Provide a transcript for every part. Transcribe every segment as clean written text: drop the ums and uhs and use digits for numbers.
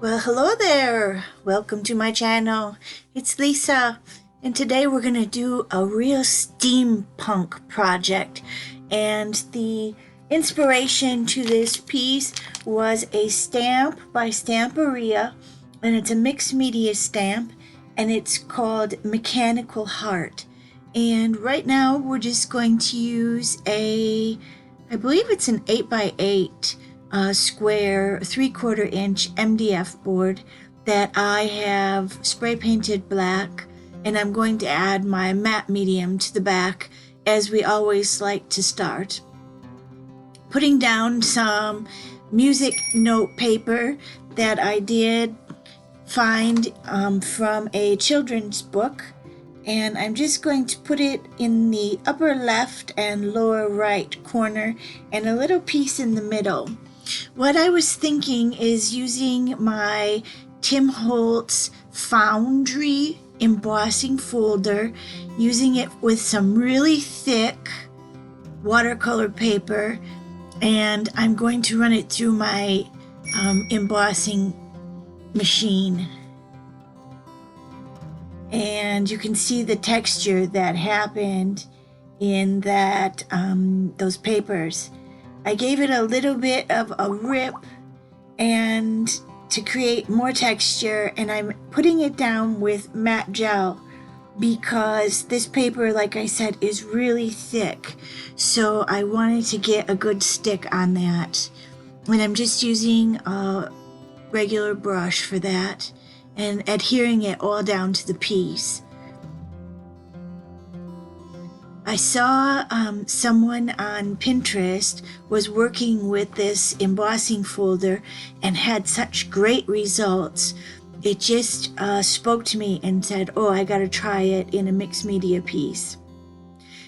Well, hello there. Welcome to my channel. It's Lisa, and today we're going to do a real steampunk project. And the inspiration to this piece was a stamp by Stamperia, and it's a mixed media stamp, and it's called Mechanical Heart. And right now we're just going to use I believe it's an 8x8 square 3/4 inch MDF board that I have spray painted black, and I'm going to add my matte medium to the back, as we always like to start. Putting down some music note paper that I did find from a children's book, and I'm just going to put it in the upper left and lower right corner and a little piece in the middle. What I was thinking is using my Tim Holtz Foundry embossing folder, using it with some really thick watercolor paper, and I'm going to run it through my embossing machine. And you can see the texture that happened in that those papers. I gave it a little bit of a rip and to create more texture, and I'm putting it down with matte gel because this paper, like I said, is really thick. So I wanted to get a good stick on that. And I'm just using a regular brush for that and adhering it all down to the piece. I saw someone on Pinterest was working with this embossing folder and had such great results. It just spoke to me and said, oh, I gotta try it in a mixed media piece.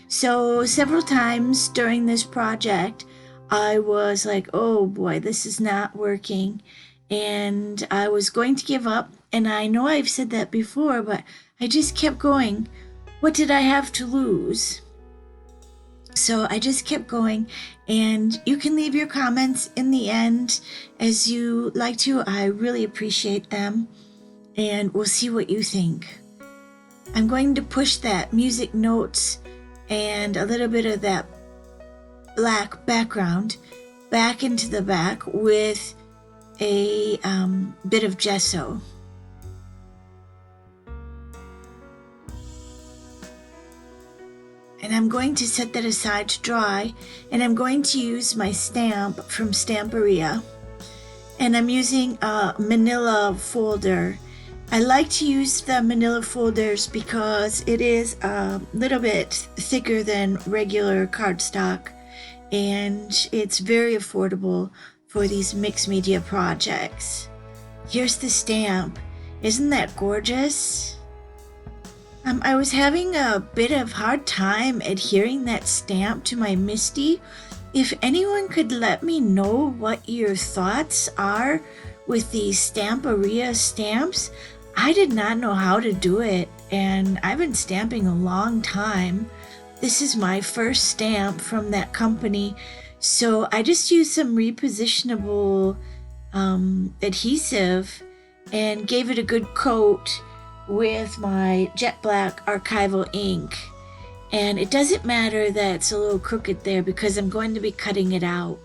So several times during this project, I was like, oh boy, this is not working. And I was going to give up. And I know I've said that before, but I just kept going. What did I have to lose? So I just kept going, and you can leave your comments in the end as you like to. I really appreciate them, and we'll see what you think. I'm going to push that music notes and a little bit of that black background back into the back with a bit of gesso. And I'm going to set that aside to dry, and I'm going to use my stamp from Stamperia. And I'm using a manila folder. I like to use the manila folders because it is a little bit thicker than regular cardstock, and it's very affordable for these mixed media projects. Here's the stamp. Isn't that gorgeous? I was having a bit of hard time adhering that stamp to my MISTI. If anyone could let me know what your thoughts are with these Stamperia stamps. I did not know how to do it, and I've been stamping a long time. This is my first stamp from that company, so I just used some repositionable adhesive and gave it a good coat with my jet black archival ink. And it doesn't matter that it's a little crooked there because I'm going to be cutting it out.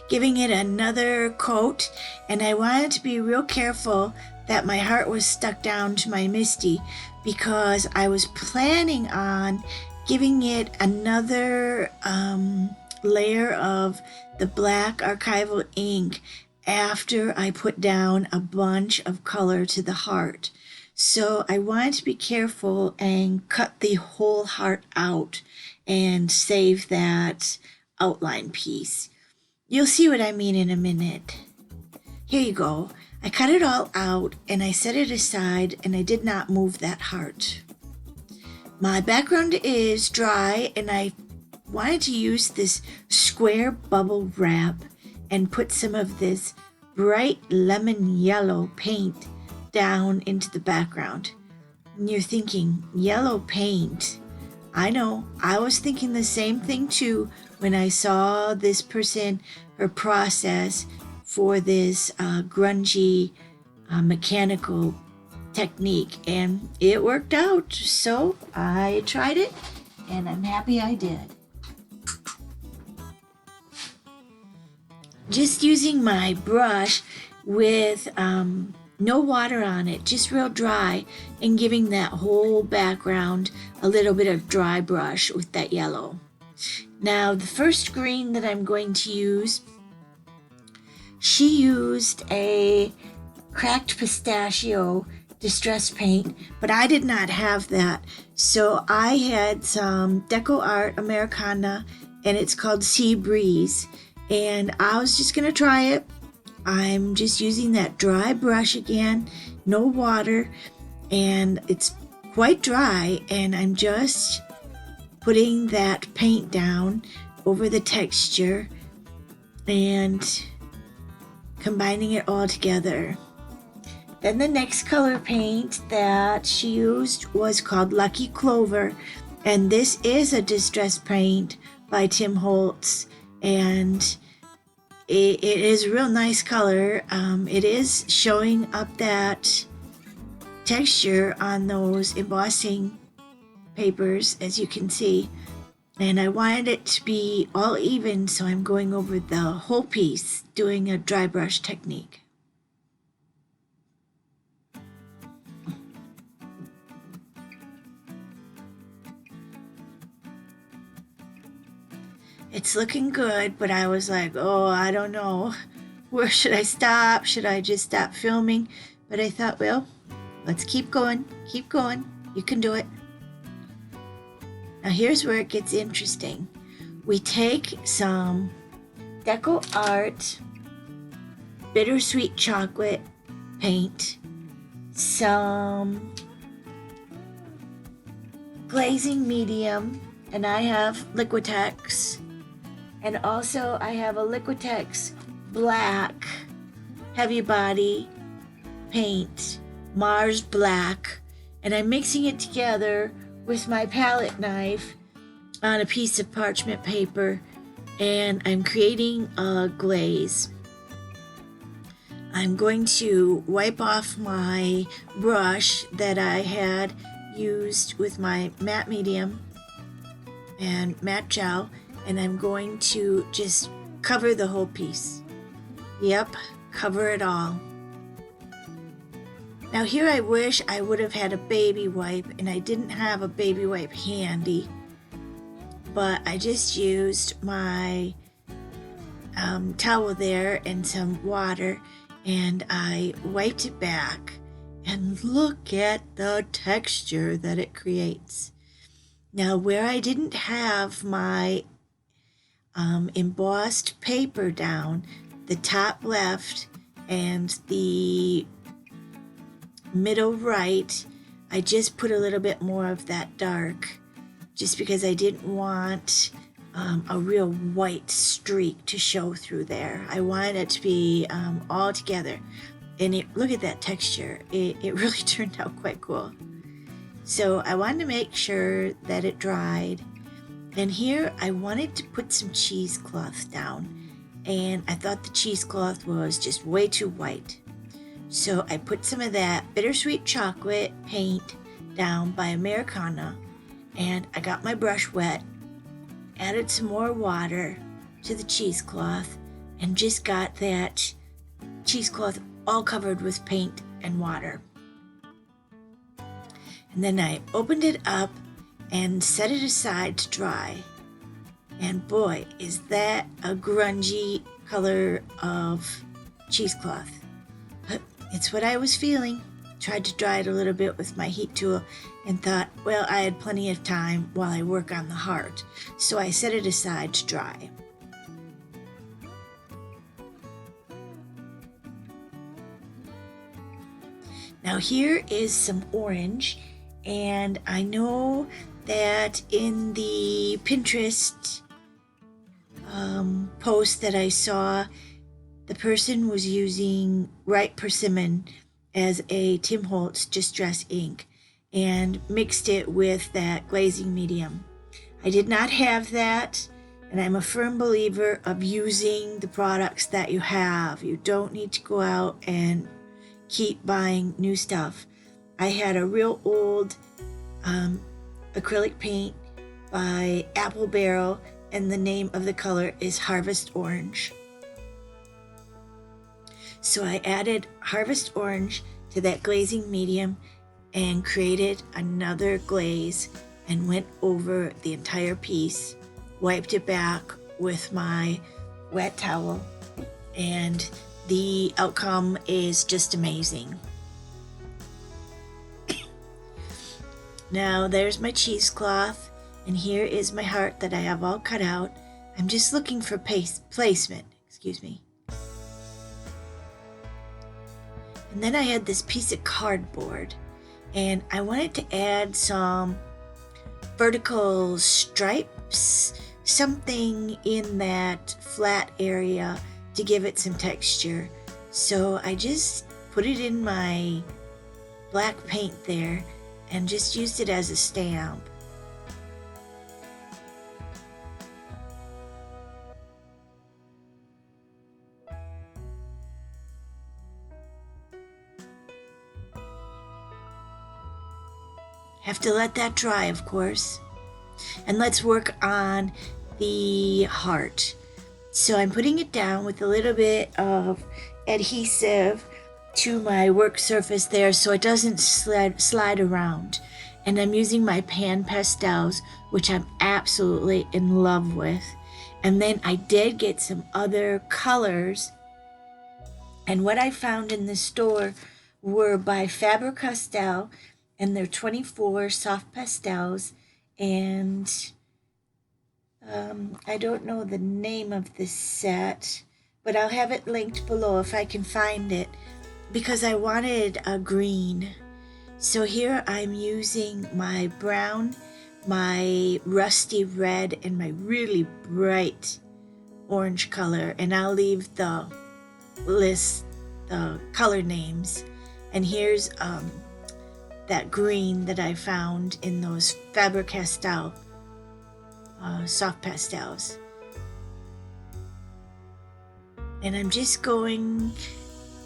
Giving it another coat, and I wanted to be real careful that my heart was stuck down to my MISTI because I was planning on giving it another layer of the black archival ink after I put down a bunch of color to the heart. So I wanted to be careful and cut the whole heart out and save that outline piece. You'll see what I mean in a minute. Here you go. I cut it all out and I set it aside, and I did not move that heart. My background is dry, and I wanted to use this square bubble wrap and put some of this bright lemon yellow paint down into the background. And you're thinking, yellow paint? I know, I was thinking the same thing too when I saw this person, her process for this grungy mechanical technique, and it worked out. So I tried it, and I'm happy I did. Just using my brush with no water on it, just real dry, and giving that whole background a little bit of dry brush with that yellow. Now the first green that I'm going to use, she used a cracked pistachio distress paint, but I did not have that. So I had some Deco Art Americana, and it's called Sea Breeze. And I was just going to try it. I'm just using that dry brush again, no water, and it's quite dry, and I'm just putting that paint down over the texture and combining it all together. Then the next color paint that she used was called Lucky Clover, and this is a distress paint by Tim Holtz, and it is a real nice color. It is showing up that texture on those embossing papers, as you can see, and I wanted it to be all even, so I'm going over the whole piece doing a dry brush technique. It's looking good, but I was like, oh, I don't know. Where should I stop? Should I just stop filming? But I thought, well, let's keep going. Keep going. You can do it. Now here's where it gets interesting. We take some Deco Art Bittersweet Chocolate paint, some glazing medium, and I have Liquitex. And also I have a Liquitex black heavy body paint, Mars Black, and I'm mixing it together with my palette knife on a piece of parchment paper, and I'm creating a glaze. I'm going to wipe off my brush that I had used with my matte medium and matte gel, and I'm going to just cover the whole piece. Yep, cover it all. Now here I wish I would have had a baby wipe, and I didn't have a baby wipe handy, but I just used my towel there and some water, and I wiped it back, and look at the texture that it creates. Now where I didn't have my embossed paper down, the top left and the middle right, I just put a little bit more of that dark, just because I didn't want a real white streak to show through there. I wanted it to be all together, and look at that texture. It really turned out quite cool. So I wanted to make sure that it dried, and here I wanted to put some cheesecloth down, and I thought the cheesecloth was just way too white. So I put some of that Bittersweet Chocolate paint down by Americana, and I got my brush wet, added some more water to the cheesecloth, and just got that cheesecloth all covered with paint and water. And then I opened it up and set it aside to dry. And boy, is that a grungy color of cheesecloth. But it's what I was feeling. Tried to dry it a little bit with my heat tool and thought, well, I had plenty of time while I work on the heart. So I set it aside to dry. Now here is some orange, and I know that in the Pinterest post that I saw, the person was using Ripe Persimmon as a Tim Holtz Distress ink and mixed it with that glazing medium. I did not have that, And I'm a firm believer of using the products that you have. You don't need to go out and keep buying new stuff. I had a real old acrylic paint by Apple Barrel, and the name of the color is Harvest Orange. So I added Harvest Orange to that glazing medium and created another glaze and went over the entire piece, wiped it back with my wet towel, and the outcome is just amazing. Now there's my cheesecloth, and here is my heart that I have all cut out. I'm just looking for placement, excuse me. And then I had this piece of cardboard, and I wanted to add some vertical stripes, something in that flat area to give it some texture. So I just put it in my black paint there and just used it as a stamp. Have to let that dry, of course. And let's work on the heart. So I'm putting it down with a little bit of adhesive to my work surface there so it doesn't slide around. And I'm using my pan pastels, which I'm absolutely in love with. And then I did get some other colors. And what I found in the store were by Faber-castell, and they're 24 soft pastels. And I don't know the name of this set, but I'll have it linked below if I can find it, because I wanted a green. So here I'm using my brown, my rusty red, and my really bright orange color, and I'll leave the color names. And here's that green that I found in those Faber-castell soft pastels. And I'm just going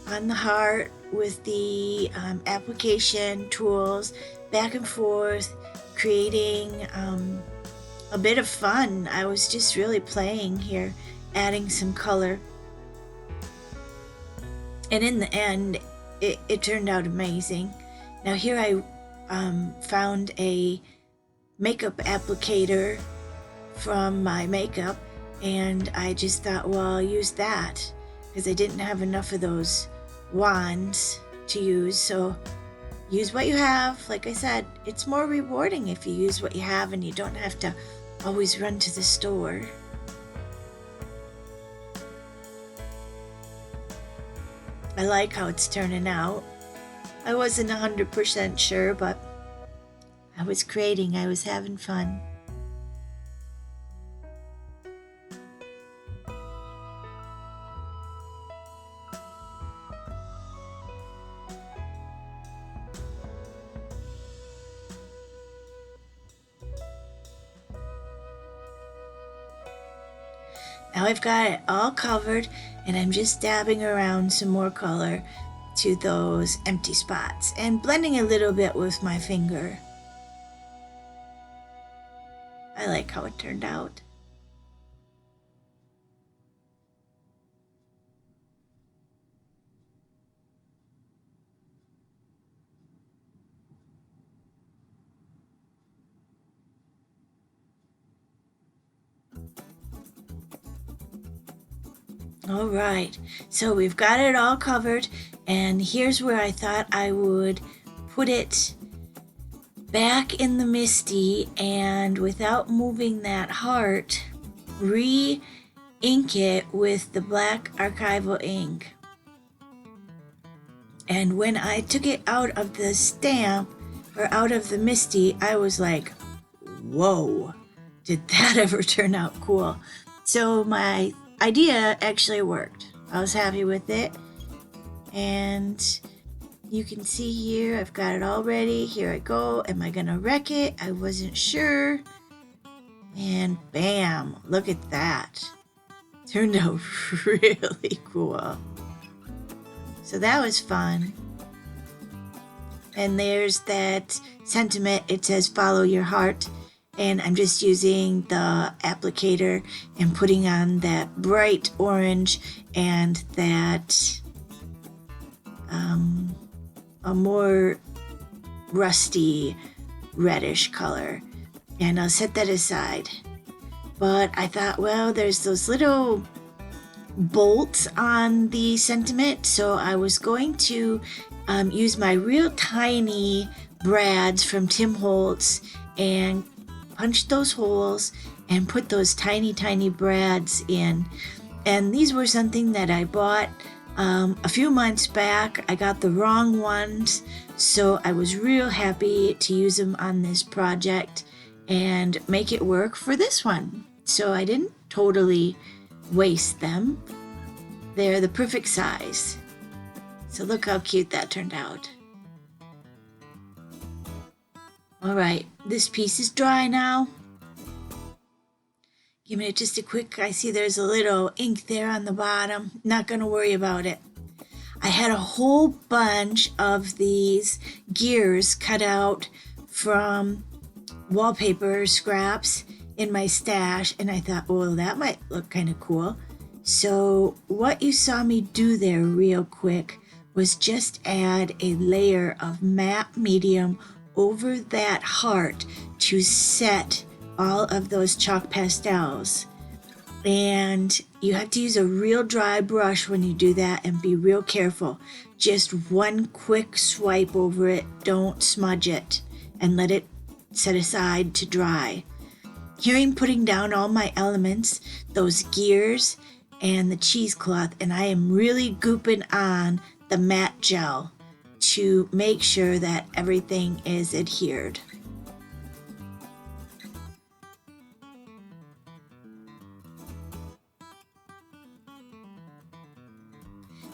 on the heart with the application tools, back and forth, creating a bit of fun. I was just really playing here, adding some color. And in the end, it turned out amazing. Now here I found a makeup applicator from my makeup, and I just thought, well, I'll use that because I didn't have enough of those wands to use. So use what you have. Like I said, it's more rewarding if you use what you have and you don't have to always run to the store. I like how it's turning out. I wasn't 100% sure, but I was creating, I was having fun. Now I've got it all covered, and I'm just dabbing around some more color to those empty spots and blending a little bit with my finger. I like how it turned out. All right, so we've got it all covered, and here's where I thought I would put it back in the Misty, and without moving that heart, re-ink it with the black archival ink. And when I took it out of the stamp, or out of the Misty, I was like, whoa, did that ever turn out cool? So my idea actually worked. I was happy with it, and you can see here I've got it all ready. Here I go. Am I gonna wreck it? I wasn't sure. And bam, look at that. Turned out really cool. So that was fun. And there's that sentiment. It says follow your heart. And I'm just using the applicator and putting on that bright orange and that a more rusty reddish color. And I'll set that aside. But I thought, well, there's those little bolts on the sentiment, so I was going to use my real tiny brads from Tim Holtz and punch those holes and put those tiny brads in. And these were something that I bought a few months back. I got the wrong ones, so I was real happy to use them on this project and make it work for this one. So I didn't totally waste them. They're the perfect size. So look how cute that turned out. All right, this piece is dry now. Giving it just a quick, I see there's a little ink there on the bottom. Not gonna worry about it. I had a whole bunch of these gears cut out from wallpaper scraps in my stash, and I thought, well, that might look kind of cool. So what you saw me do there real quick was just add a layer of matte medium over that heart to set all of those chalk pastels. And you have to use a real dry brush when you do that and be real careful. Just one quick swipe over it, don't smudge it, and let it set aside to dry. Here I'm putting down all my elements, those gears and the cheesecloth, and I am really gooping on the matte gel to make sure that everything is adhered.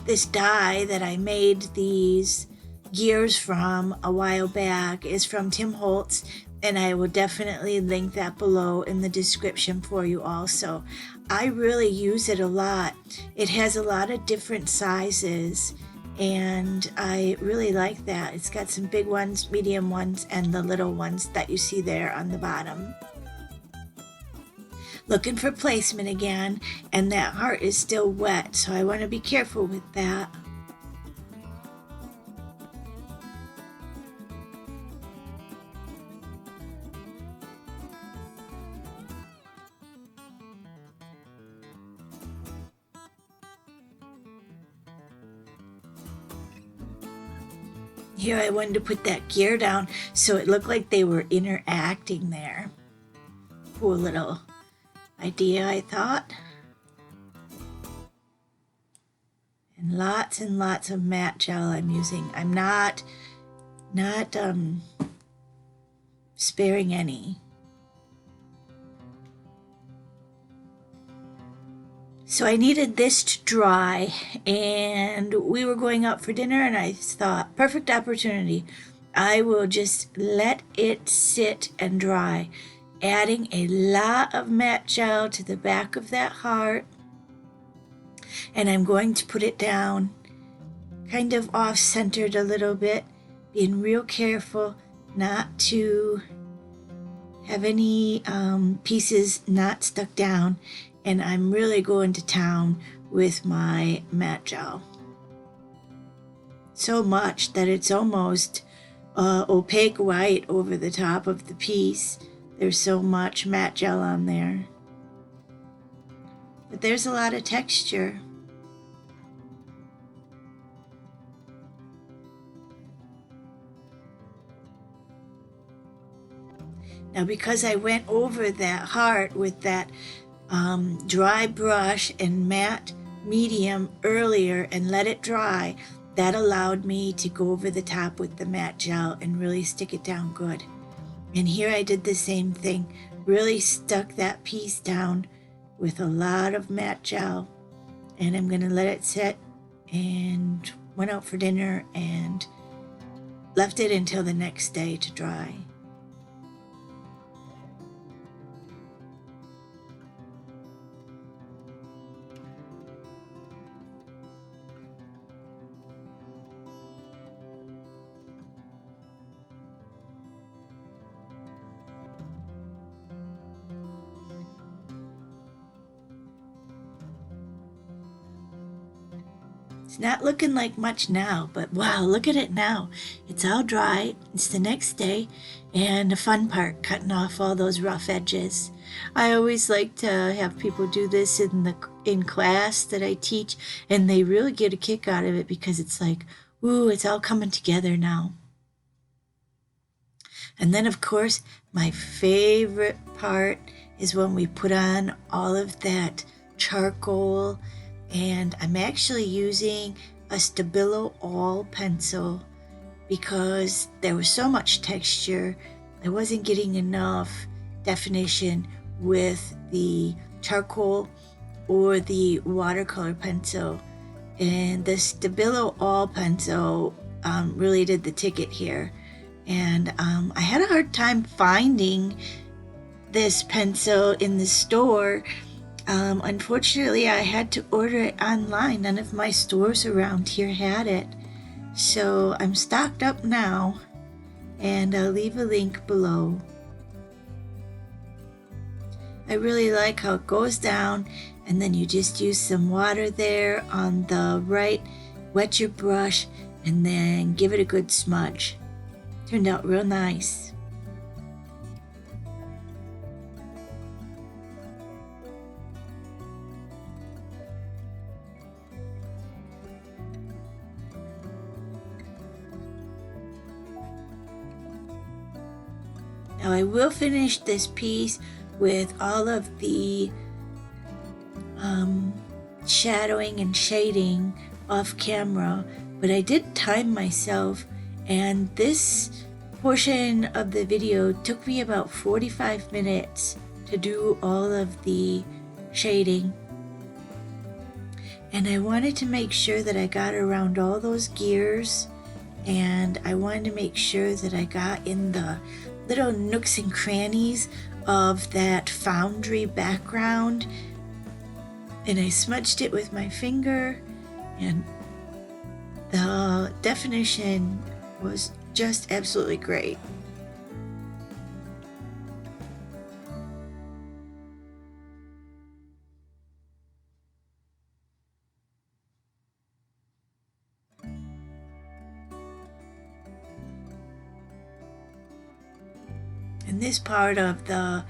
This die that I made these gears from a while back is from Tim Holtz, and I will definitely link that below in the description for you also. I really use it a lot. It has a lot of different sizes, and I really like that. It's got some big ones, medium ones, and the little ones that you see there on the bottom. Looking for placement again, and that heart is still wet, so I want to be careful with that. Here I wanted to put that gear down so it looked like they were interacting there. Cool little idea, I thought. And lots of matte gel I'm using. I'm not sparing any. So I needed this to dry, and we were going out for dinner, and I thought, perfect opportunity. I will just let it sit and dry, adding a lot of matte gel to the back of that heart. And I'm going to put it down kind of off-centered a little bit, being real careful not to have any pieces not stuck down. And I'm really going to town with my matte gel. So much that it's almost opaque white over the top of the piece. There's so much matte gel on there. But there's a lot of texture. Now, because I went over that heart with that dry brush and matte medium earlier and let it dry, that allowed me to go over the top with the matte gel and really stick it down good. And here I did the same thing, really stuck that piece down with a lot of matte gel, and I'm gonna let it sit, and went out for dinner and left it until the next day to dry. It's not looking like much now, but wow, look at it now. It's all dry. It's the next day, and the fun part, cutting off all those rough edges. I always like to have people do this in class that I teach, and they really get a kick out of it because it's like, ooh, it's all coming together now. And then, of course, my favorite part is when we put on all of that charcoal, and I'm actually using a Stabilo All pencil because there was so much texture. I wasn't getting enough definition with the charcoal or the watercolor pencil, and the Stabilo All pencil really did the ticket here. And I had a hard time finding this pencil in the store. Unfortunately, I had to order it online. None of my stores around here had it. So I'm stocked up now, and I'll leave a link below. I really like how it goes down, and then you just use some water there on the right, wet your brush, and then give it a good smudge. Turned out real nice. Now I will finish this piece with all of the shadowing and shading off camera, but I did time myself, and this portion of the video took me about 45 minutes to do all of the shading. And I wanted to make sure that I got around all those gears, and I wanted to make sure that I got in the little nooks and crannies of that foundry background. And I smudged it with my finger, and the definition was just absolutely great. In this part of the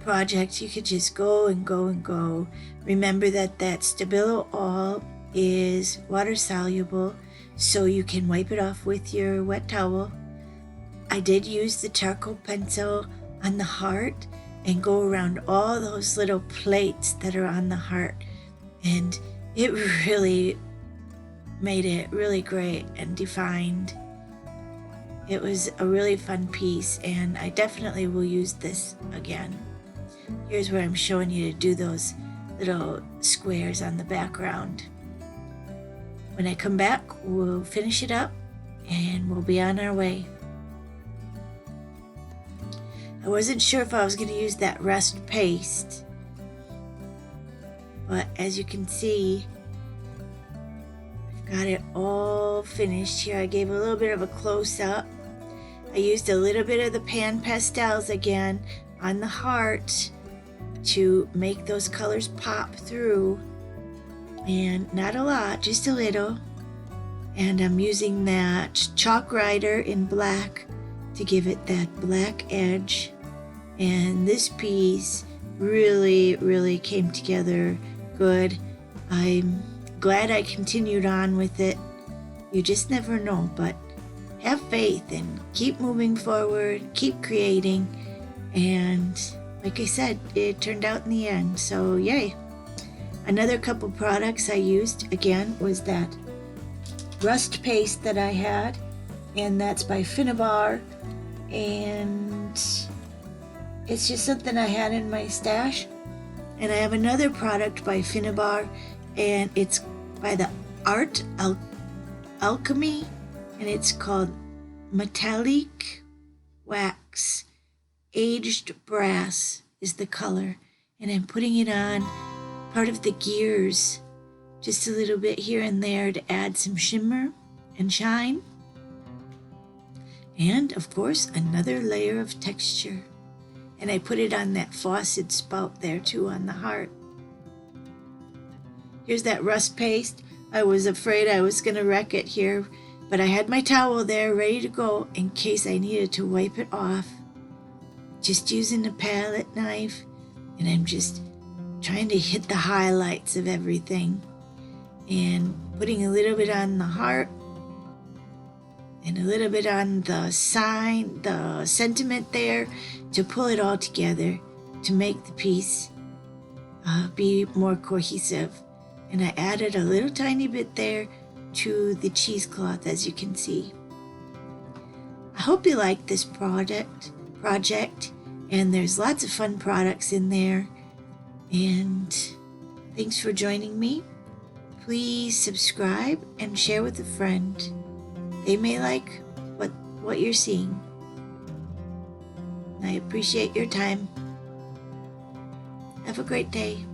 project, you could just go and go and go. Remember that Stabilo All is water soluble, so you can wipe it off with your wet towel. I did use the charcoal pencil on the heart and go around all those little plates that are on the heart, and it really made it really great and defined. It was a really fun piece, and I definitely will use this again. Here's where I'm showing you to do those little squares on the background. When I come back, we'll finish it up and we'll be on our way. I wasn't sure if I was going to use that rust paste, but as you can see, I've got it all finished here. I gave a little bit of a close-up. I used a little bit of the pan pastels again on the heart to make those colors pop through, and not a lot, just a little. And I'm using that chalk writer in black to give it that black edge, and this piece really came together good. I'm glad I continued on with it. You just never know, but have faith and keep moving forward, keep creating, and like I said, it turned out in the end, so yay. Another couple products I used again was that rust paste that I had, and that's by Finalizing, and it's just something I had in my stash. And I have another product by Finalizing, and it's by the Art Alchemy, and it's called Metallic Wax. Aged brass is the color, and I'm putting it on part of the gears, just a little bit here and there to add some shimmer and shine, and of course another layer of texture. And I put it on that faucet spout there too on the heart. Here's that rust paste. I was afraid I was going to wreck it here, but I had my towel there ready to go in case I needed to wipe it off. Just using a palette knife, and I'm just trying to hit the highlights of everything and putting a little bit on the heart and a little bit on the sign, the sentiment there, to pull it all together to make the piece be more cohesive. And I added a little tiny bit there to the cheesecloth, as you can see. I hope you like this project, and there's lots of fun products in there. And thanks for joining me. Please subscribe and share with a friend. They may like what you're seeing. I appreciate your time. Have a great day.